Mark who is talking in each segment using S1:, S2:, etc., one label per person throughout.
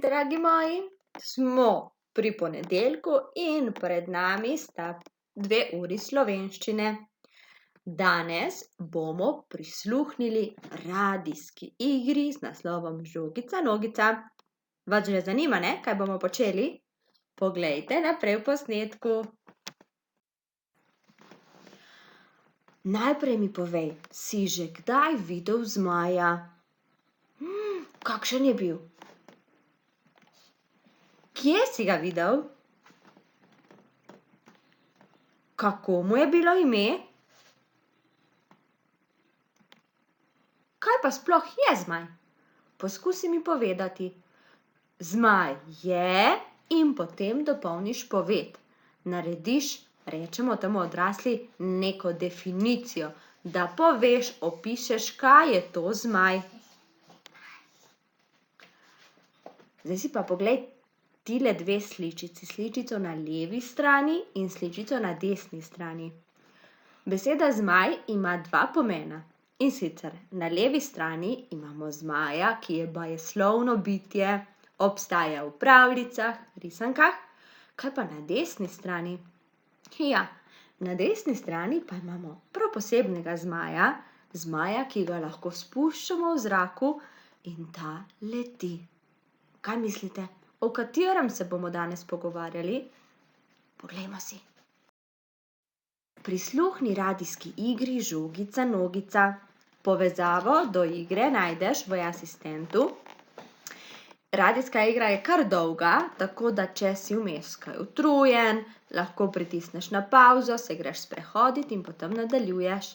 S1: Dragi moji, smo pri ponedeljku in pred nami sta 2 uri slovenščine. Danes bomo prisluhnili radijski igri z naslovom Žogica, nogica. Vas že zanima, ne, kaj bomo počeli? Poglejte naprej v posnetku. Najprej mi povej, si že kdaj videl zmaja? Kakšen je bil? Kje si ga videl? Kako mu je bilo ime? Kaj pa sploh je zmaj? Poskusi mi povedati. Zmaj je in potem dopolniš poved. Narediš, rečemo temu odrasli, neko definicijo, da poveš, opišeš, kaj je to zmaj. Zdaj si pa poglej tile 2 sličici, sličico na levi strani in sličico na desni strani. Beseda zmaj ima 2 pomena. In sicer na levi strani imamo zmaja, ki je bajeslovno bitje, obstaja v pravljicah, risankah. Kaj pa na desni strani? Ja, na desni strani pa imamo prav posebnega zmaja, zmaja, ki ga lahko spuščamo v zraku in ta leti. Kaj mislite, o katerem se bomo danes pogovarjali? Poglejmo si. Prisluhni radijski igri Žogica, nogica. Povezavo do igre najdeš v asistentu. Radijska igra je kar dolga, tako da če si vmes kaj utrujen, lahko pritisneš na pavzo, se greš sprehodit in potem nadaljuješ.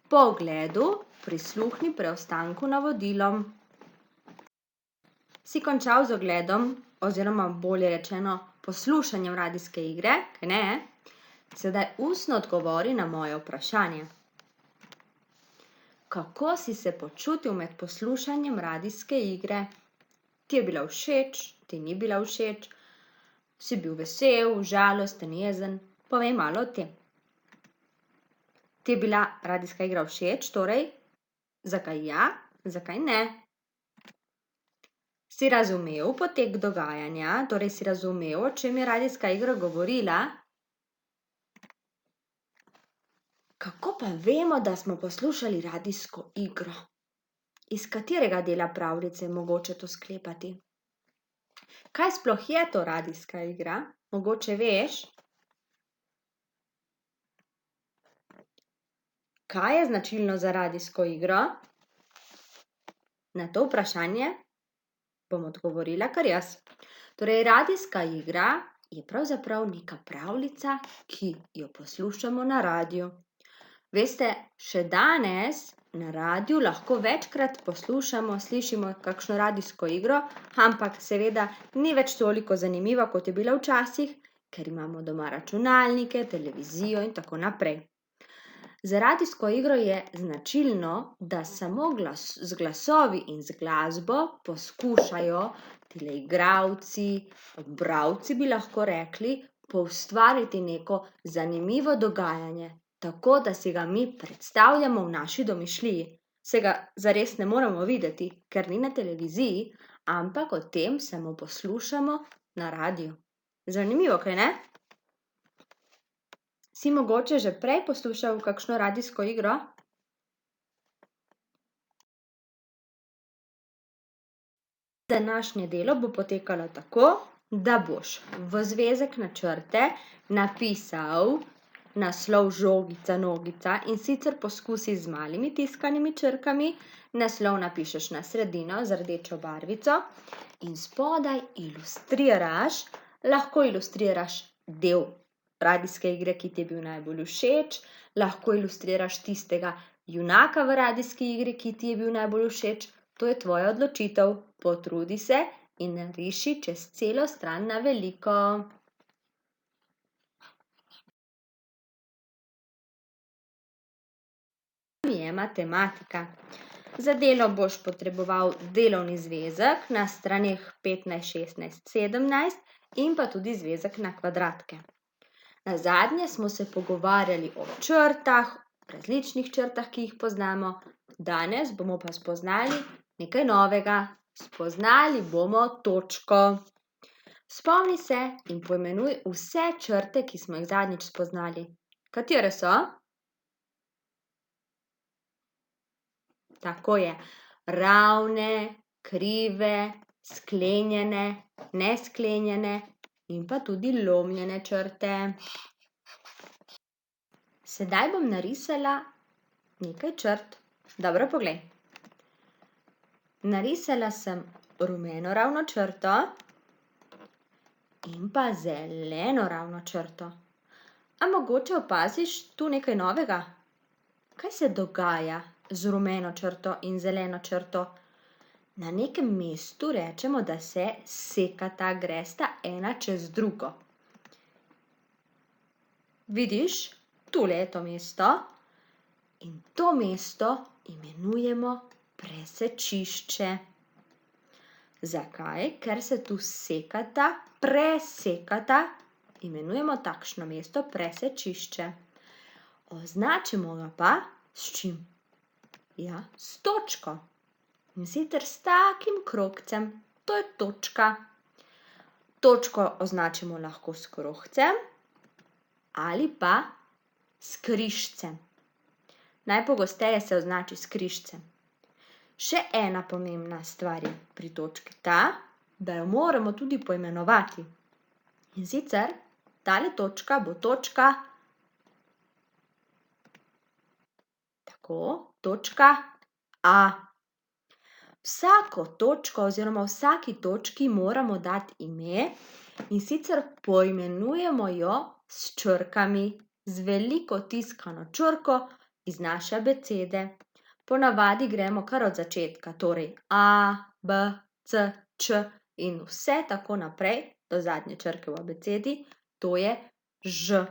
S1: Po ogledu prisluhni preostanku navodilom. Si končal z ogledom, oziroma bolje rečeno poslušanjem radijske igre, kaj ne? Sedaj ustno odgovori na moje vprašanje. Kako si se počutil med poslušanjem radijske igre? Ti je bila všeč, ti ni bila všeč? Si bil vesel, žalosten, jezen? Povej malo o tem. Ti je bila radijska igra všeč, torej? Zakaj ja, zakaj ne? Si razumel potek dogajanja, torej si razumel, o čem je radijska igra govorila? Kako pa vemo, da smo poslušali radijsko igro? Iz katerega dela pravljice je mogoče to sklepati? Kaj sploh je to radijska igra? Mogoče veš? Kaj je značilno za radijsko igro? Na to vprašanje bom odgovorila kar jaz. Torej, radijska igra je pravzaprav neka pravljica, ki jo poslušamo na radiu. Veste, še danes na radiu lahko večkrat poslušamo, slišimo kakšno radijsko igro, ampak seveda ni več toliko zanimiva, kot je bila včasih, ker imamo doma računalnike, televizijo in tako naprej. Za radijsko igro je značilno, da samo z glasovi in z glasbo poskušajo tile igralci, bralci bi lahko rekli, poustvariti neko zanimivo dogajanje, tako da si ga mi predstavljamo v naši domišljiji. Saj ga zares ne moremo videti, ker ni na televiziji, ampak o tem samo poslušamo na radiu. Zanimivo, kaj ne? Si mogoče že prej poslušal kakšno radijsko igro? Današnje delo bo potekalo tako, da boš v zvezek na črte napisal naslov Žogica, nogica, in sicer poskusi z malimi tiskanimi črkami, naslov napišeš na sredino z rdečo barvico in spodaj ilustriraš, lahko ilustriraš del radijske igre, ki ti je bil najbolj všeč, lahko ilustriraš tistega junaka v radijski igri, ki ti je bil najbolj všeč, to je tvoja odločitev. Potrudi se in nariši čez celo stran na veliko. Je matematika. Za delo boš potreboval delovni zvezek na straneh 15, 16, 17 in pa tudi zvezek na kvadratke. Nazadnje smo se pogovarjali o črtah, različnih črtah, ki jih poznamo, danes bomo pa spoznali nekaj novega, Spoznali bomo točko. Spomni se in poimenuj vse črte, ki smo jih zadnjič spoznali. Katere so? Tako je. Ravne, krive, sklenjene, nesklenjene in pa tudi lomljene črte. Sedaj bom narisala nekaj črt. Dobro poglej. Narisala sem rumeno ravno črto in pa zeleno ravno črto. A mogoče opaziš tu nekaj novega? Kaj se dogaja z rumeno črto in zeleno črto? Na nekem mestu rečemo, da se sekata, gresta ena čez drugo. Vidiš, tule je to mesto in to mesto imenujemo presečišče. Zakaj? Ker se tu sekata, presekata, imenujemo takšno mesto presečišče. Označimo ga pa s čim? Ja, s točko. In sicer s takim krogcem, to je točka. Točko označimo lahko s krožcem ali pa s križcem. Najpogosteje se označi s križcem. Še ena pomembna stvar je pri točki ta, da jo moramo tudi poimenovati. In sicer tale točka bo točka točka A. Vsako točko oziroma vsaki točki moramo dati ime, in sicer poimenujemo jo s črkami, z veliko tiskano črko iz naše abecede. Ponavadi gremo kar od začetka, torej A, B, C, Č in vse tako naprej do zadnje črke v abecedi, to je Ž.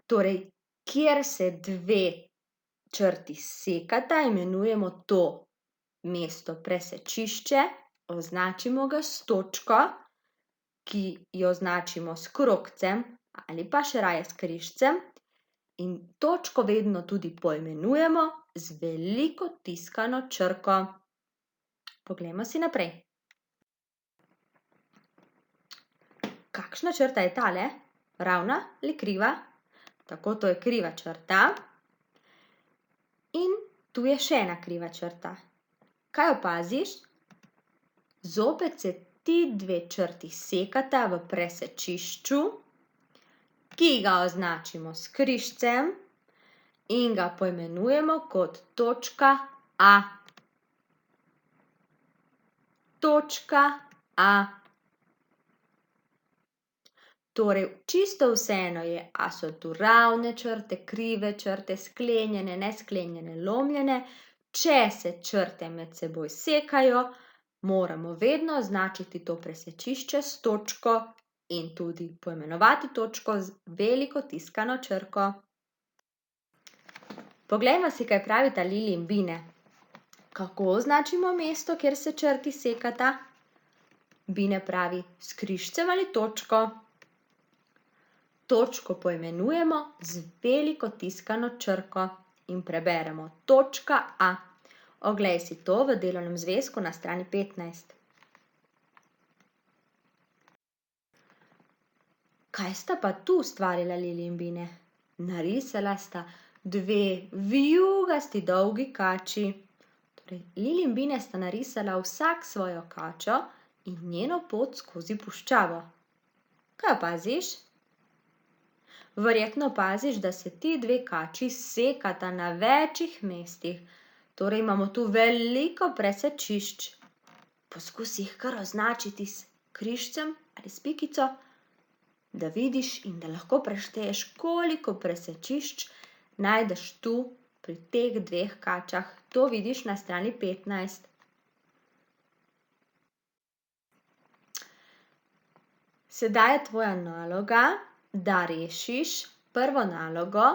S1: Torej, kjer se dve črti sekata, imenujemo to mesto presečišče, označimo ga s točko, ki jo označimo s krogcem ali pa še raje s križcem, in točko vedno tudi poimenujemo z veliko tiskano črko. Poglejmo si naprej. Kakšna črta je tale? Ravna ali kriva? Tako, to je kriva črta. In tu je še ena kriva črta. Kaj opaziš? Zopet se ti dve črti sekata v presečišču, ki ga označimo s križcem in ga poimenujemo kot točka A. Točka A. Torej, čisto vseeno je, a so tu ravne črte, krive črte, sklenjene, nesklenjene, lomljene. Če se črte med seboj sekajo, moramo vedno označiti to presečišče s točko in tudi poimenovati točko z veliko tiskano črko. Poglejmo si, kaj pravita Lili in Bine. Kako označimo mesto, kjer se črti sekata? Bine pravi s križcem ali točko. Točko poimenujemo z veliko tiskano črko in preberemo točka A. Oglej si to v delovnem zvezku na strani 15. Kaj sta pa tu ustvarila Lili in Bine? Narisala sta dve vijugasti dolgi kači. Torej, Lili in Bine sta narisala vsak svojo kačo in njeno pot skozi puščavo. Kaj opaziš? Verjetno opaziš, da se ti dve kači sekata na večih mestih. Torej, imamo tu veliko presečišč. Poskusi jih kar označiti s križcem ali s pikico, da vidiš in da lahko prešteješ, koliko presečišč najdeš tu pri teh dveh kačah. To vidiš na strani 15. Sedaj je tvoja naloga, da rešiš prvo nalogo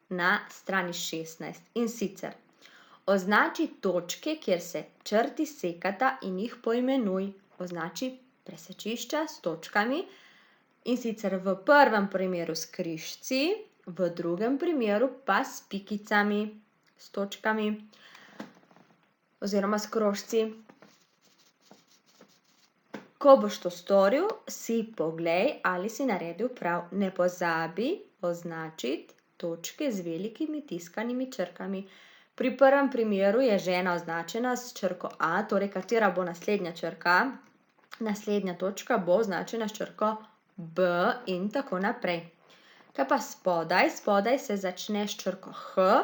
S1: na strani 16. In sicer, označi točke, kjer se črti sekata in jih poimenuj. Označi presečišča s točkami, in sicer v prvem primeru s križci, v drugem primeru pa s pikicami, s točkami oziroma s krožci. Ko boš to storil, si poglej, ali si naredil prav. Ne pozabi označiti točke z velikimi tiskanimi črkami. Pri prvem primeru je žena označena s črko A, torej katera bo naslednja črka? Naslednja točka bo označena s črko B in tako naprej. Kaj pa spodaj? Spodaj se začne s črko H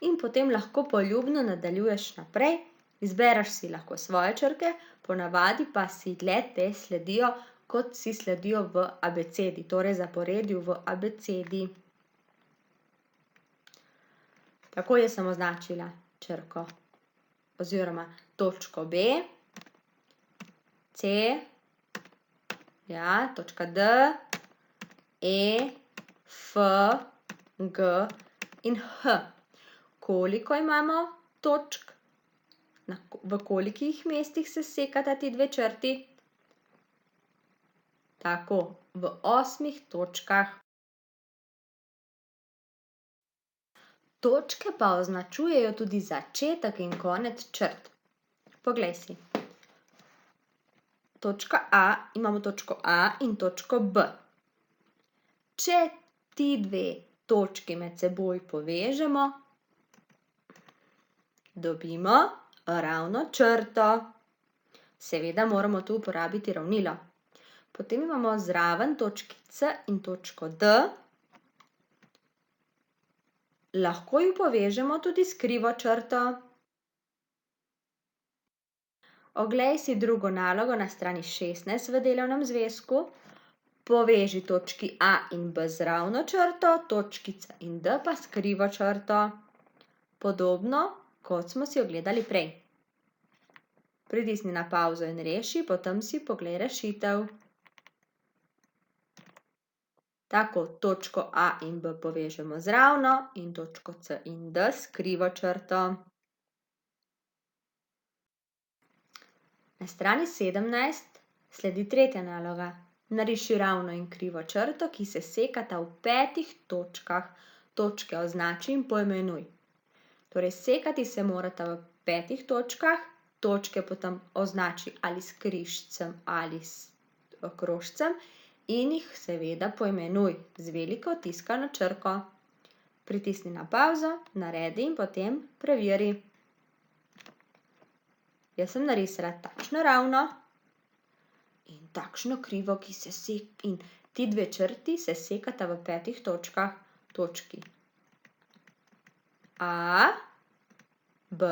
S1: in potem lahko poljubno nadaljuješ naprej. Izbereš si lahko svoje črke, ponavadi pa si le-te sledijo, kot si sledijo v abecedi, torej zaporedju v abecedi. Tako jaz sem označila črko oziroma točko B, C, ja, točka D, E, F, G in H. Koliko imamo točk? V kolikih mestih se sekata ti dve črti? Tako, v 8 točkah. Točke pa označujejo tudi začetek in konec črt. Poglej si. Imamo točko A in točko B. Če ti dve točki med seboj povežemo, dobimo ravno črto. Seveda moramo tu uporabiti ravnilo. Potem imamo zraven točki C in točko D. Lahko ju povežemo tudi s krivo črto. Oglej si drugo nalogo na strani 16 v delovnem zvezku. Poveži točki A in B z ravno črto, točki C in D pa s krivo črto. Podobno, kot smo si ogledali prej. Pritisni na pavzo in reši, potem si poglej rešitev. Tako, točko A in B povežemo z ravno in točko C in D s krivo črto. Na strani 17 sledi tretja naloga. Nariši ravno in krivo črto, ki se sekata v 5 točkah. Točke označi in poimenuj. Torej, sekati se morata v 5 točkah, točke potem označi ali s križcem ali s krožcem in jih seveda poimenuj z veliko tiskano črko. Pritisni na pavzo, naredi in potem preveri. Jaz sem narisala takšno ravno in takšno krivo, in ti dve črti se sekata v 5 točkah. Točki A, B,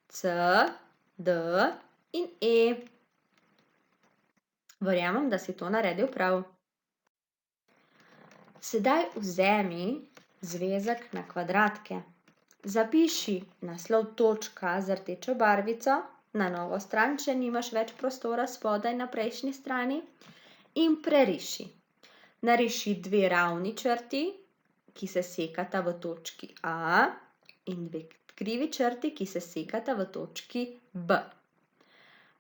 S1: C, D in E. Verjamem, da si to naredil prav. Sedaj vzemi zvezek na kvadratke. Zapiši naslov točka z rdečo barvico na novo stran, če nimaš več prostora spodaj na prejšnji strani, in preriši. Nariši dve ravni črti, ki se sekata v točki A, in dve krivi črti, ki se sekata v točki B.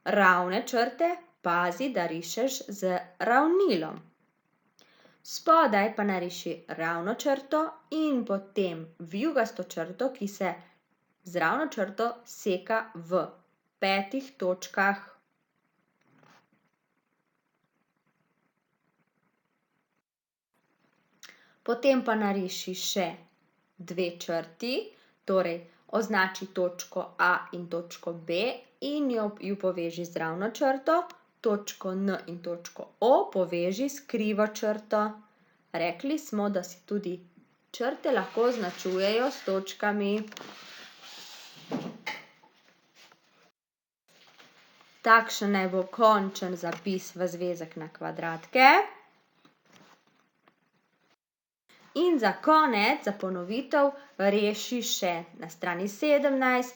S1: Ravne črte pazi, da rišeš z ravnilom. Spodaj pa nariši ravno črto in potem vijugasto črto, ki se z ravno črto seka v 5 točkah. Potem pa nariši še dve črti, torej označi točko A in točko B in ju poveži z ravno črto, točko N in točko O poveži s krivo črto. Rekli smo, da si tudi črte lahko označujejo s točkami. Takšen naj bo končen zapis v zvezek na kvadratke. In za konec, za ponovitev, reši še na strani 17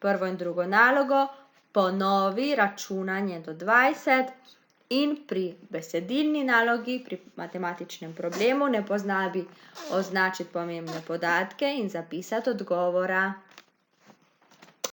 S1: prvo in drugo nalogo, ponovi računanje do 20 in pri besedilni nalogi, pri matematičnem problemu ne pozabi označiti pomembne podatke in zapisati odgovora.